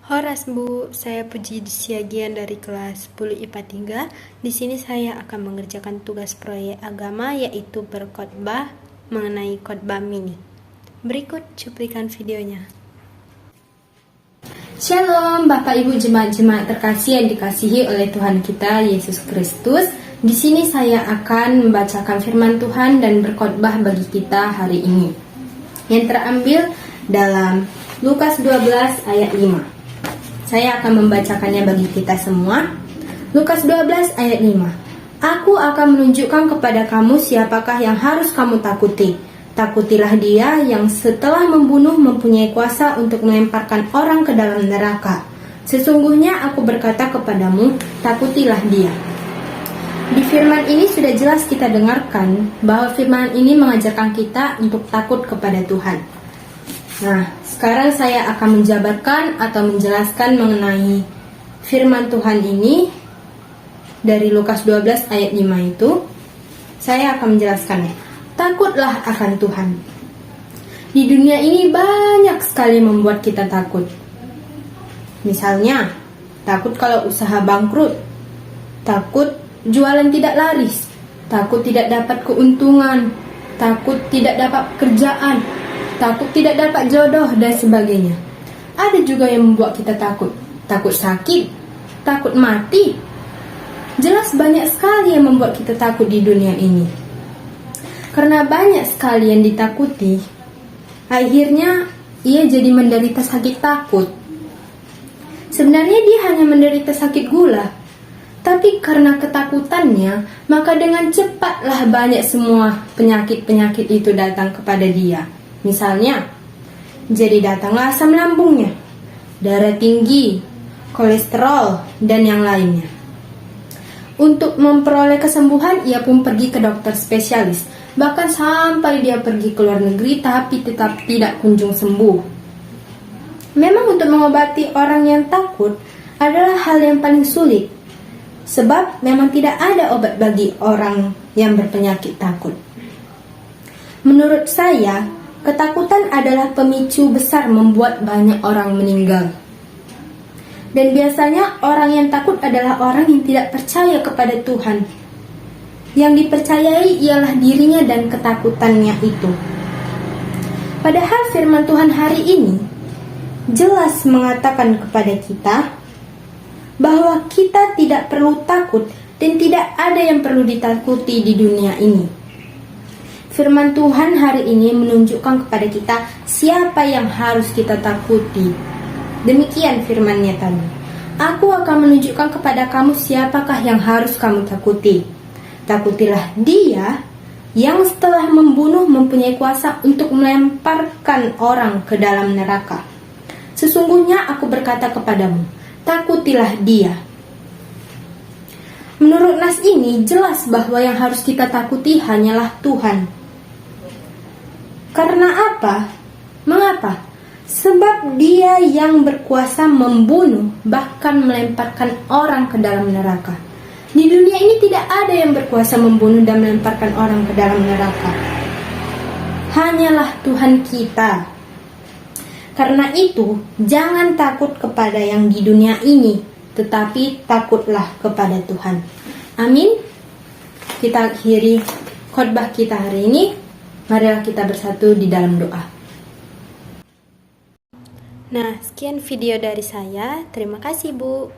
Horas Bu, saya Puji Siagian dari kelas 10 IPA 3. Di sini saya akan mengerjakan tugas proyek agama yaitu berkhotbah mengenai khotbah mini. Berikut cuplikan videonya. Shalom Bapak Ibu jemaat-jemaat terkasih yang dikasihi oleh Tuhan kita Yesus Kristus. Di sini saya akan membacakan firman Tuhan dan berkhotbah bagi kita hari ini. Yang terambil dalam Lukas 12 ayat 5. Saya akan membacakannya bagi kita semua. Lukas 12 ayat 5. Aku akan menunjukkan kepada kamu siapakah yang harus kamu takuti. Takutilah dia yang setelah membunuh mempunyai kuasa untuk melemparkan orang ke dalam neraka. Sesungguhnya aku berkata kepadamu, takutilah dia. Di firman ini sudah jelas kita dengarkan bahwa firman ini mengajarkan kita untuk takut kepada Tuhan. Nah, sekarang saya akan menjabarkan atau menjelaskan mengenai firman Tuhan ini dari Lukas 12 ayat 5 itu. Saya akan menjelaskannya. Takutlah akan Tuhan. Di dunia ini banyak sekali membuat kita takut. Misalnya, takut kalau usaha bangkrut, takut jualan tidak laris, takut tidak dapat keuntungan, takut tidak dapat pekerjaan, takut tidak dapat jodoh, dan sebagainya. Ada juga yang membuat kita takut. Takut sakit, takut mati. Jelas banyak sekali yang membuat kita takut di dunia ini. Karena banyak sekali yang ditakuti, akhirnya ia jadi menderita sakit takut. Sebenarnya dia hanya menderita sakit gula, tapi karena ketakutannya, maka dengan cepatlah banyak semua penyakit-penyakit itu datang kepada dia. Misalnya, jadi datanglah asam lambungnya, darah tinggi, kolesterol, dan yang lainnya. Untuk memperoleh kesembuhan, ia pun pergi ke dokter spesialis. Bahkan sampai dia pergi ke luar negeri, tapi tetap tidak kunjung sembuh. Memang untuk mengobati orang yang takut adalah hal yang paling sulit. Sebab memang tidak ada obat bagi orang yang berpenyakit takut. Menurut saya, ketakutan adalah pemicu besar membuat banyak orang meninggal. Dan biasanya orang yang takut adalah orang yang tidak percaya kepada Tuhan. Yang dipercayai ialah dirinya dan ketakutannya itu. Padahal firman Tuhan hari ini jelas mengatakan kepada kita bahwa kita tidak perlu takut dan tidak ada yang perlu ditakuti di dunia ini. Firman Tuhan hari ini menunjukkan kepada kita siapa yang harus kita takuti. Demikian firman-Nya tadi. Aku akan menunjukkan kepada kamu siapakah yang harus kamu takuti. Takutilah dia yang setelah membunuh mempunyai kuasa untuk melemparkan orang ke dalam neraka. Sesungguhnya aku berkata kepadamu, takutilah dia. Menurut nas ini jelas bahwa yang harus kita takuti hanyalah Tuhan. Karena apa? Mengapa? Sebab dia yang berkuasa membunuh, bahkan melemparkan orang ke dalam neraka. Di dunia ini tidak ada yang berkuasa membunuh dan melemparkan orang ke dalam neraka. Hanyalah Tuhan kita. Karena itu, jangan takut kepada yang di dunia ini, tetapi takutlah kepada Tuhan. Amin. Kita akhiri khotbah kita hari ini. Marilah kita bersatu di dalam doa. Nah, sekian video dari saya. Terima kasih Bu.